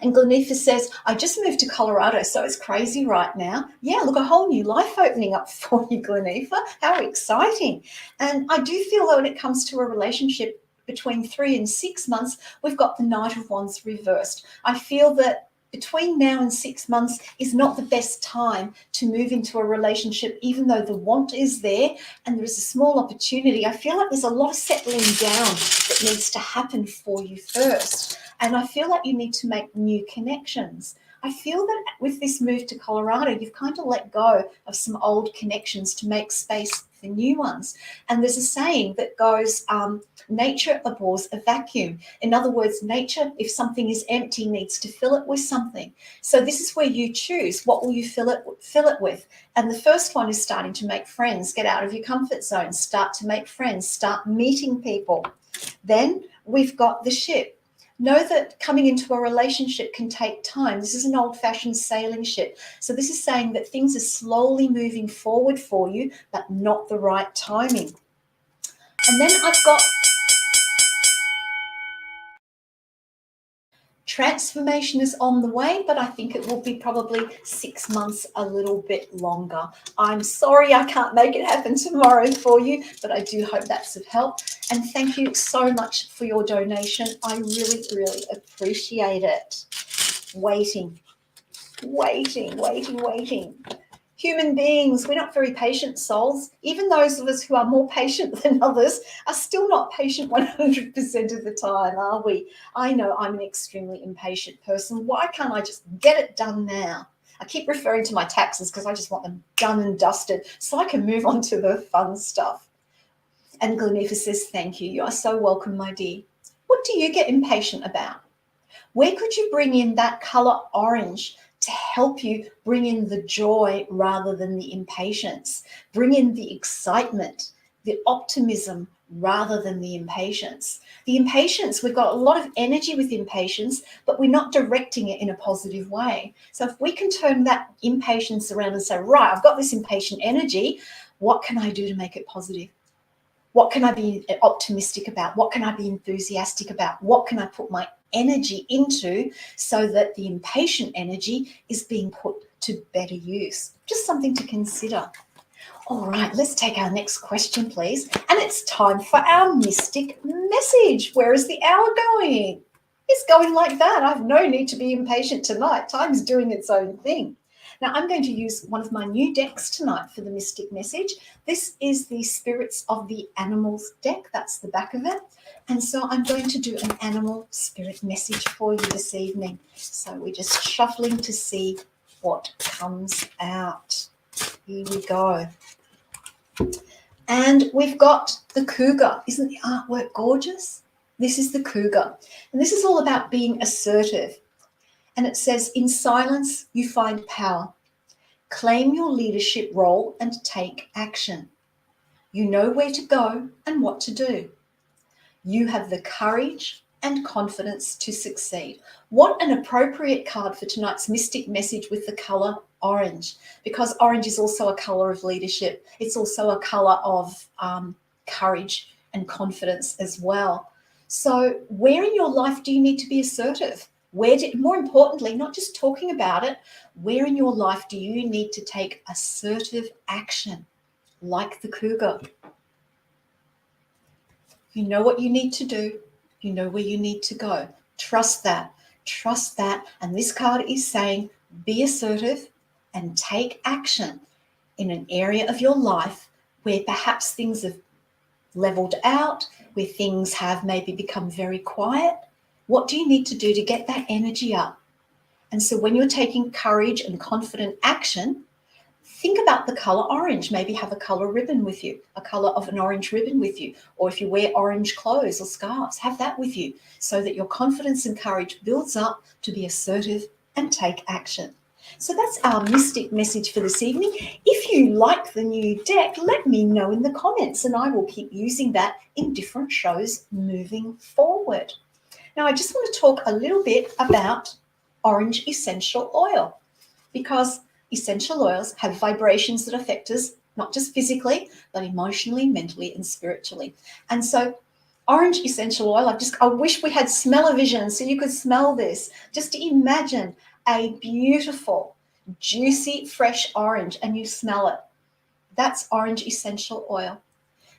Speaker 1: And Glenefa says, I just moved to Colorado, so it's crazy right now. Yeah, look, a whole new life opening up for you, Glenefa. How exciting. And I do feel that when it comes to a relationship between 3 and 6 months, we've got the Knight of Wands reversed. I feel that between now and 6 months is not the best time to move into a relationship, even though the want is there and there is a small opportunity. I feel like there's a lot of settling down that needs to happen for you first. And I feel like you need to make new connections. I feel that with this move to Colorado, you've kind of let go of some old connections to make space for new ones. And there's a saying that goes, nature abhors a vacuum. In other words, nature, if something is empty, needs to fill it with something. So this is where you choose. What will you fill it with? And the first one is starting to make friends. Get out of your comfort zone. Start to make friends. Start meeting people. Then we've got the ship. Know that coming into a relationship can take time. This is an old-fashioned sailing ship. So this is saying that things are slowly moving forward for you, but not the right timing. And then I've got transformation is on the way, but I think it will be probably 6 months, a little bit longer. I'm sorry I can't make it happen tomorrow for you, but I do hope that's of help. And thank you so much for your donation. I really, really appreciate it. Waiting. Human beings, we're not very patient souls. Even those of us who are more patient than others are still not patient 100% of the time, are we? I know I'm an extremely impatient person. Why can't I just get it done now? I keep referring to my taxes because I just want them done and dusted so I can move on to the fun stuff. And Glenifa says, thank you. You are so welcome, my dear. What do you get impatient about? Where could you bring in that color orange to help you bring in the joy rather than the impatience? Bring in the excitement, the optimism rather than the impatience. The impatience, we've got a lot of energy with impatience, but we're not directing it in a positive way. So if we can turn that impatience around and say, right, I've got this impatient energy, what can I do to make it positive? What can I be optimistic about? What can I be enthusiastic about? What can I put my energy into so that the impatient energy is being put to better use? Just something to consider. All right, let's take our next question, please. And it's time for our mystic message. Where is the hour going? It's going like that. I've no need to be impatient tonight. Time's doing its own thing. Now, I'm going to use one of my new decks tonight for the mystic message. This is the Spirits of the Animals deck. That's the back of it. And so I'm going to do an animal spirit message for you this evening. So we're just shuffling to see what comes out. Here we go. And we've got the cougar. Isn't the artwork gorgeous? This is the cougar. And this is all about being assertive. And it says, in silence, you find power. Claim your leadership role and take action. You know where to go and what to do. You have the courage and confidence to succeed. What an appropriate card for tonight's mystic message with the color orange, because orange is also a color of leadership. It's also a color of courage and confidence as well. So where in your life do you need to be assertive? More importantly, not just talking about it, where in your life do you need to take assertive action, like the cougar? You know what you need to do. You know where you need to go. Trust that. Trust that. And this card is saying, be assertive and take action in an area of your life where perhaps things have leveled out, where things have maybe become very quiet. What do you need to do to get that energy up? And so when you're taking courage and confident action, think about the color orange. Maybe have a color ribbon with you, a color of an orange ribbon with you. Or if you wear orange clothes or scarves, have that with you so that your confidence and courage builds up to be assertive and take action. So that's our mystic message for this evening. If you like the new deck, let me know in the comments and I will keep using that in different shows moving forward. Now, I just want to talk a little bit about orange essential oil, because essential oils have vibrations that affect us, not just physically, but emotionally, mentally, and spiritually. And so orange essential oil, I wish we had smell-o-vision so you could smell this. Just imagine a beautiful, juicy, fresh orange and you smell it. That's orange essential oil.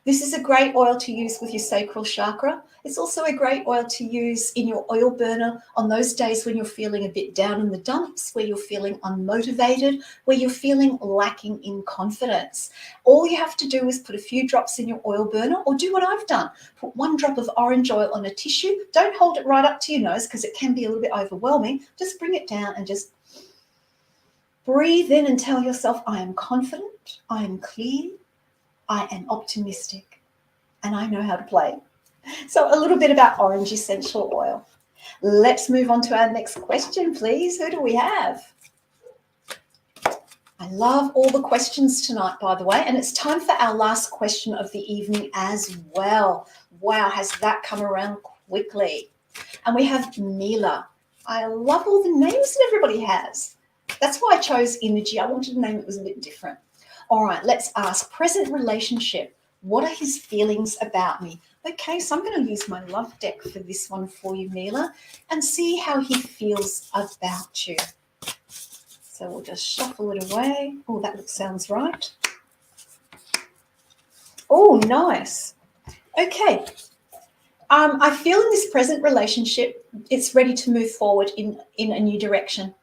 Speaker 1: This is a great oil to use with your sacral chakra. It's also a great oil to use in your oil burner on those days when you're feeling a bit down in the dumps, where you're feeling unmotivated, where you're feeling lacking in confidence. All you have to do is put a few drops in your oil burner, or do what I've done. Put 1 drop of orange oil on a tissue. Don't hold it right up to your nose because it can be a little bit overwhelming. Just bring it down and just breathe in and tell yourself, I am confident, I am clear, I am optimistic, and I know how to play. So a little bit about orange essential oil. Let's move on to our next question, please. Who do we have? I love all the questions tonight, by the way, and it's time for our last question of the evening as well. Wow, has that come around quickly? And we have Mila. I love all the names that everybody has. That's why I chose Innerji. I wanted a name that was a bit different. All right, let's ask present relationship. What are his feelings about me? Okay, so I'm going to use my love deck for this one for you, Mila, and see how he feels about you. So we'll just shuffle it away. Oh, that sounds right. Oh, nice. Okay. I feel in this present relationship, it's ready to move forward in a new direction.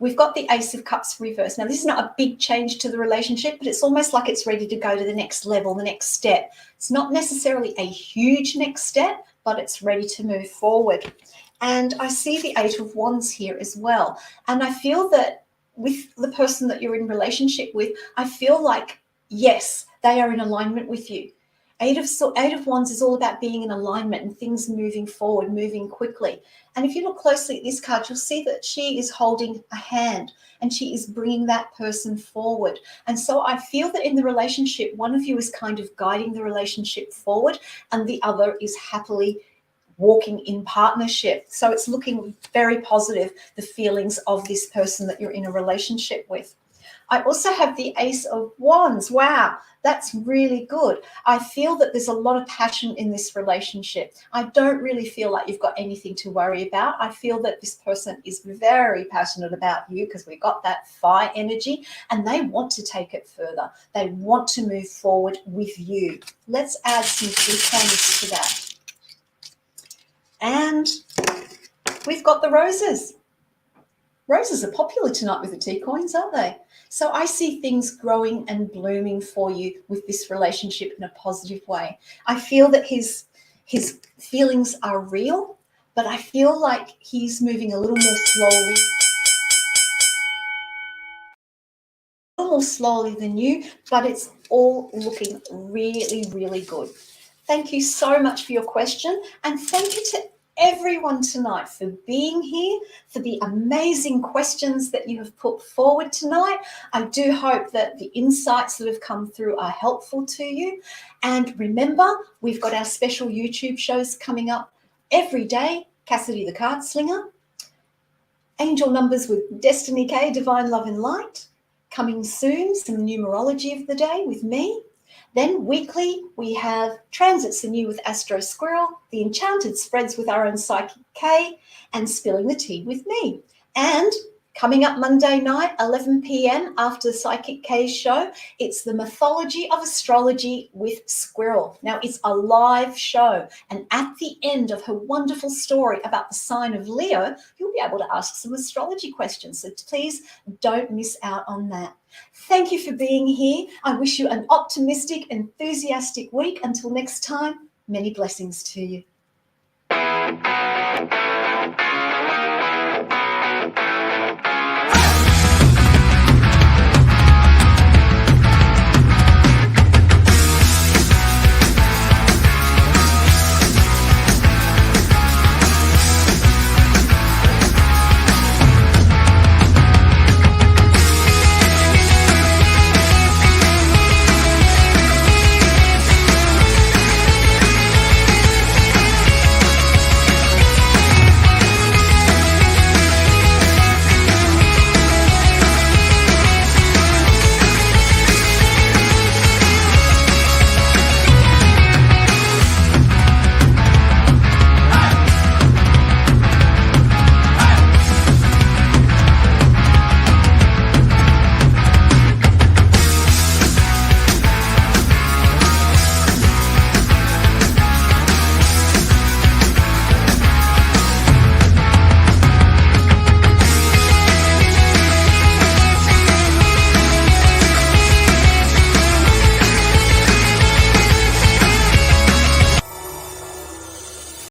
Speaker 1: We've got the Ace of Cups reversed. Now, this is not a big change to the relationship, but it's almost like it's ready to go to the next level, the next step. It's not necessarily a huge next step, but it's ready to move forward. And I see the 8 of Wands here as well. And I feel that with the person that you're in relationship with, I feel like, yes, they are in alignment with you. Eight of Wands is all about being in alignment and things moving forward, moving quickly. And if you look closely at this card, you'll see that she is holding a hand and she is bringing that person forward. And so I feel that in the relationship, one of you is kind of guiding the relationship forward and the other is happily walking in partnership. So it's looking very positive, the feelings of this person that you're in a relationship with. I also have the Ace of Wands. Wow, that's really good. I feel that there's a lot of passion in this relationship. I don't really feel like you've got anything to worry about. I feel that this person is very passionate about you because we got that fire energy and they want to take it further. They want to move forward with you. Let's add some key-pointers to that. And we've got the roses. Roses are popular tonight with the tea coins, aren't they? So I see things growing and blooming for you with this relationship in a positive way. I feel that his feelings are real, but I feel like he's moving a little more slowly than you, but it's all looking really, really good. Thank you so much for your question, and thank you to everyone tonight for being here, for the amazing questions that you have put forward tonight. I do hope that the insights that have come through are helpful to you. And remember, we've got our special YouTube shows coming up every day. Cassidy the Card Slinger, Angel Numbers with Destiny K, Divine Love and Light. Coming soon, some numerology of the day with me. Then weekly, we have Transits Anew with Astro Squirrel, The Enchanted Spreads with our own Psychic K, and Spilling the Tea with me. And coming up Monday night, 11 p.m. after the Psychic K show, it's the Mythology of Astrology with Squirrel. Now, it's a live show, and at the end of her wonderful story about the sign of Leo, you'll be able to ask some astrology questions. So please don't miss out on that. Thank you for being here. I wish you an optimistic, enthusiastic week. Until next time, many blessings to you.